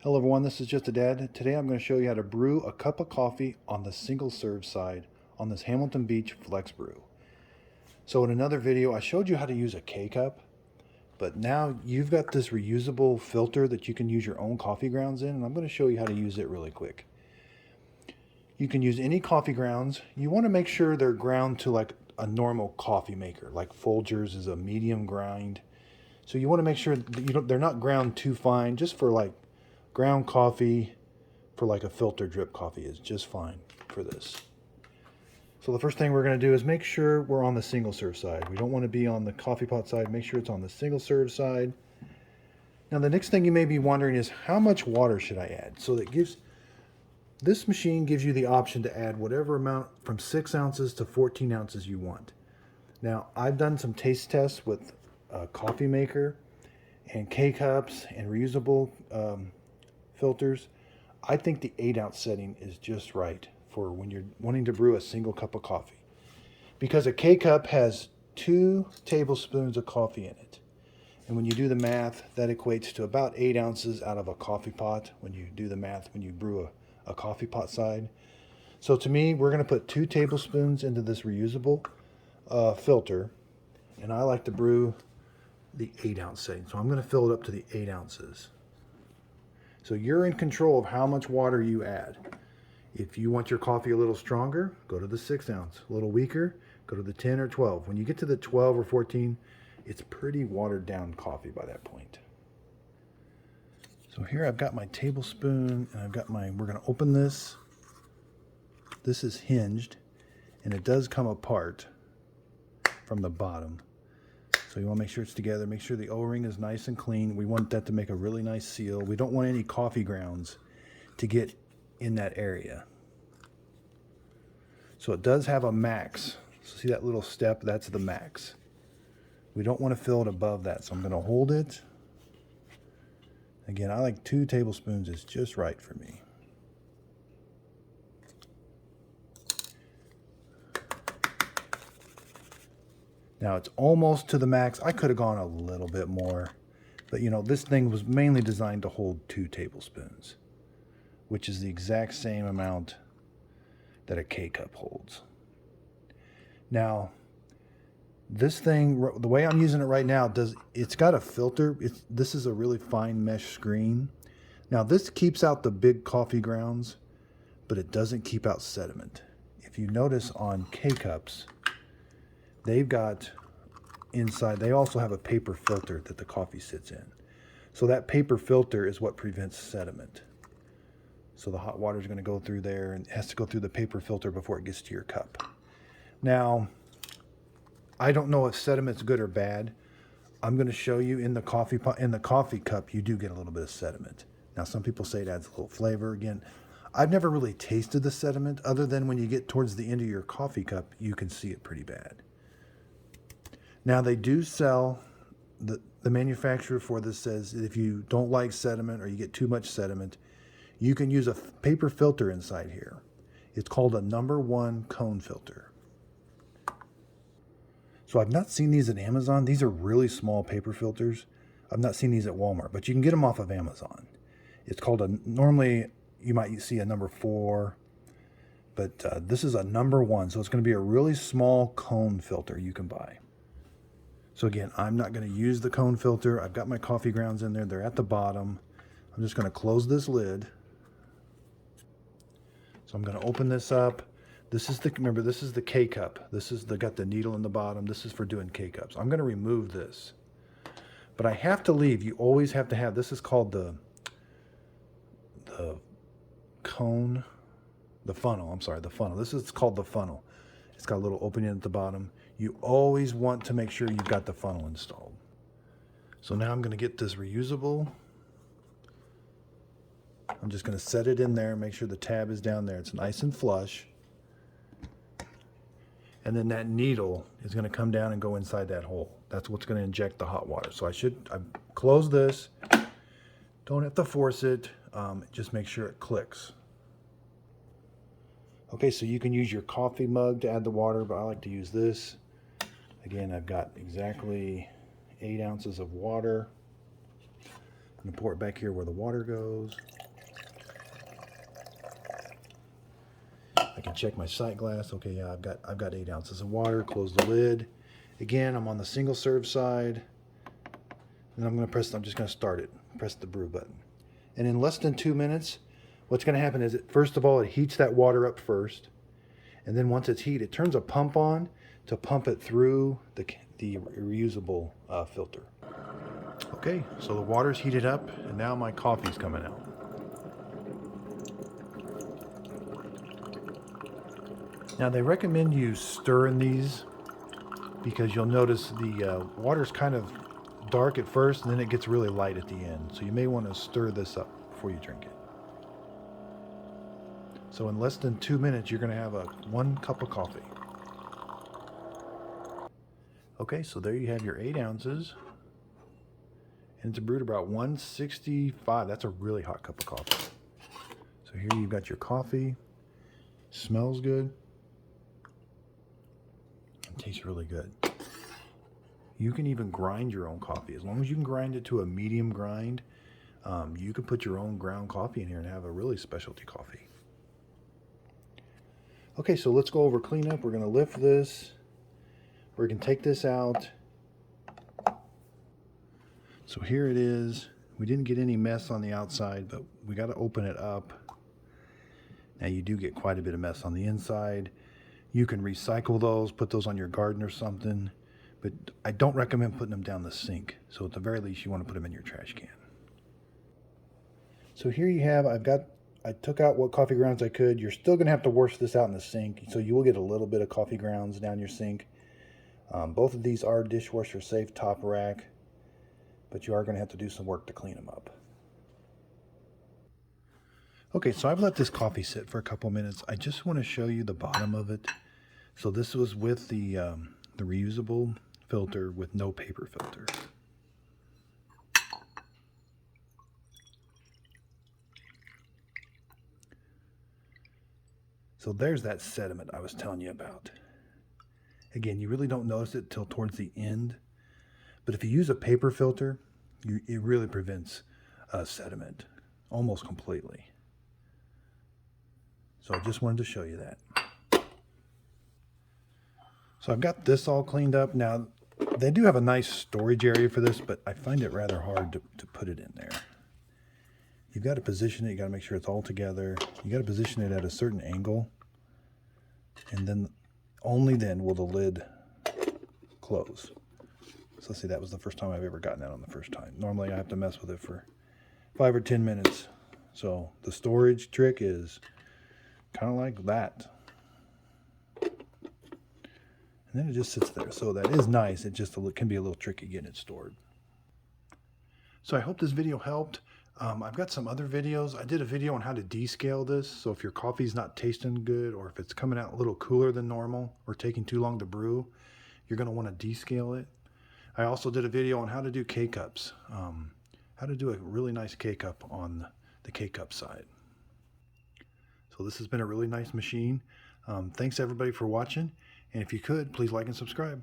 Hello everyone, this is Just a Dad. Today I'm going to show you how to brew a cup of coffee on the single serve side on this Hamilton Beach FlexBrew. So in another video I showed you how to use a K-cup, but now you've got this reusable filter that you can use your own coffee grounds in, and I'm going to show you how to use it really quick. You can use any coffee grounds. You want to make sure they're ground to like a normal coffee maker, like Folgers is a medium grind. So you want to make sure that they're not ground too fine, just for like ground coffee, for like a filter drip coffee is just fine for this. So the first thing we're going to do is make sure we're on the single serve side. We don't want to be on the coffee pot side. Make sure it's on the single serve side. Now the next thing you may be wondering is how much water should I add? So this machine gives you the option to add whatever amount from 6 ounces to 14 ounces you want. Now I've done some taste tests with a coffee maker and K-cups and reusable filters. I think the 8-ounce setting is just right for when you're wanting to brew a single cup of coffee, because a K-cup has 2 tablespoons of coffee in it, and when you do the math, that equates to about 8 ounces out of a coffee pot when you do the math, when you brew a coffee pot side. So to me, we're going to put 2 tablespoons into this reusable filter, and I like to brew the 8-ounce setting, so I'm going to fill it up to the 8 ounces. So you're in control of how much water you add. If you want your coffee a little stronger, go to the 6 ounce. A little weaker, go to the 10 or 12. When you get to the 12 or 14, it's pretty watered down coffee by that point. So here I've got my tablespoon, and I've got we're going to open this. This is hinged, and it does come apart from the bottom. So you want to make sure it's together. Make sure the O-ring is nice and clean. We want that to make a really nice seal. We don't want any coffee grounds to get in that area. So it does have a max. So see that little step? That's the max. We don't want to fill it above that. So I'm going to hold it. Again, I like 2 tablespoons is just right for me. Now it's almost to the max. I could have gone a little bit more, but you know, this thing was mainly designed to hold 2 tablespoons, which is the exact same amount that a K-cup holds. Now, this thing, the way I'm using it right now, it's got a filter. This is a really fine mesh screen. Now this keeps out the big coffee grounds, but it doesn't keep out sediment. If you notice on K-cups, they've got inside, they also have a paper filter that the coffee sits in. So that paper filter is what prevents sediment. So the hot water is going to go through there, and it has to go through the paper filter before it gets to your cup. Now, I don't know if sediment's good or bad. I'm going to show you in the coffee pot, in the coffee cup, you do get a little bit of sediment. Now, some people say it adds a little flavor. Again, I've never really tasted the sediment, other than when you get towards the end of your coffee cup, you can see it pretty bad. Now they do sell, the manufacturer for this says that if you don't like sediment or you get too much sediment, you can use a paper filter inside here. It's called a #1 cone filter. So I've not seen these at Amazon. These are really small paper filters. I've not seen these at Walmart, but you can get them off of Amazon. It's called normally you might see a #4, but this is a #1. So it's going to be a really small cone filter you can buy. So again, I'm not going to use the cone filter. I've got my coffee grounds in there. They're at the bottom. I'm just going to close this lid. So I'm going to open this up. Remember, this is the K-cup. Got the needle in the bottom. This is for doing K-cups. I'm going to remove this. But I have to leave. You always have to have, this is called the cone, the funnel. I'm sorry, the funnel. This is called the funnel. It's got a little opening at the bottom. You always want to make sure you've got the funnel installed. So now I'm going to get this reusable. I'm just going to set it in there, make sure the tab is down there. It's nice and flush. And then that needle is going to come down and go inside that hole. That's what's going to inject the hot water. So I close this. Don't have to force it. Just make sure it clicks. Okay, so you can use your coffee mug to add the water, but I like to use this. Again, I've got exactly 8 ounces of water. I'm gonna pour it back here where the water goes. I can check my sight glass. Okay, yeah, I've got 8 ounces of water. Close the lid. Again, I'm on the single serve side. And I'm just gonna start it. Press the brew button. And in less than 2 minutes, what's gonna happen is first of all, it heats that water up first. And then once it's heated, it turns a pump on to pump it through the reusable filter. Okay, so the water's heated up, and now my coffee's coming out. Now they recommend you stirring these because you'll notice the water's kind of dark at first and then it gets really light at the end. So you may want to stir this up before you drink it. So in less than 2 minutes, you're going to have 1 cup of coffee. Okay, so there you have your 8 ounces. And it's brewed about 165. That's a really hot cup of coffee. So here you've got your coffee. Smells good. It tastes really good. You can even grind your own coffee. As long as you can grind it to a medium grind, you can put your own ground coffee in here and have a really specialty coffee. Okay, so let's go over cleanup. We're going to lift this. We're going to take this out. So here it is. We didn't get any mess on the outside, but we got to open it up. Now you do get quite a bit of mess on the inside. You can recycle those, put those on your garden or something, but I don't recommend putting them down the sink. So at the very least, you want to put them in your trash can. So here you have, I took out what coffee grounds I could. You're still going to have to wash this out in the sink, so you will get a little bit of coffee grounds down your sink. Both of these are dishwasher safe, top rack, but you are going to have to do some work to clean them up. Okay, so I've let this coffee sit for a couple minutes. I just want to show you the bottom of it. So this was with the reusable filter with no paper filter. So there's that sediment I was telling you about. Again, you really don't notice it till towards the end, but if you use a paper filter, it really prevents sediment almost completely. So I just wanted to show you that. So I've got this all cleaned up. Now, they do have a nice storage area for this, but I find it rather hard to put it in there. You've got to position it. You got to make sure it's all together. You got to position it at a certain angle, and then only then will the lid close. So let's see, that was the first time I've ever gotten that on the first time. Normally I have to mess with it for 5 or 10 minutes. So the storage trick is kind of like that. And then it just sits there. So that is nice. It just can be a little tricky getting it stored. So I hope this video helped. I've got some other videos. I did a video on how to descale this. So if your coffee's not tasting good, or if it's coming out a little cooler than normal or taking too long to brew, you're going to want to descale it. I also did a video on how to do K-cups. How to do a really nice K-cup on the K-cup side. So this has been a really nice machine. Thanks everybody for watching. And if you could, please like and subscribe.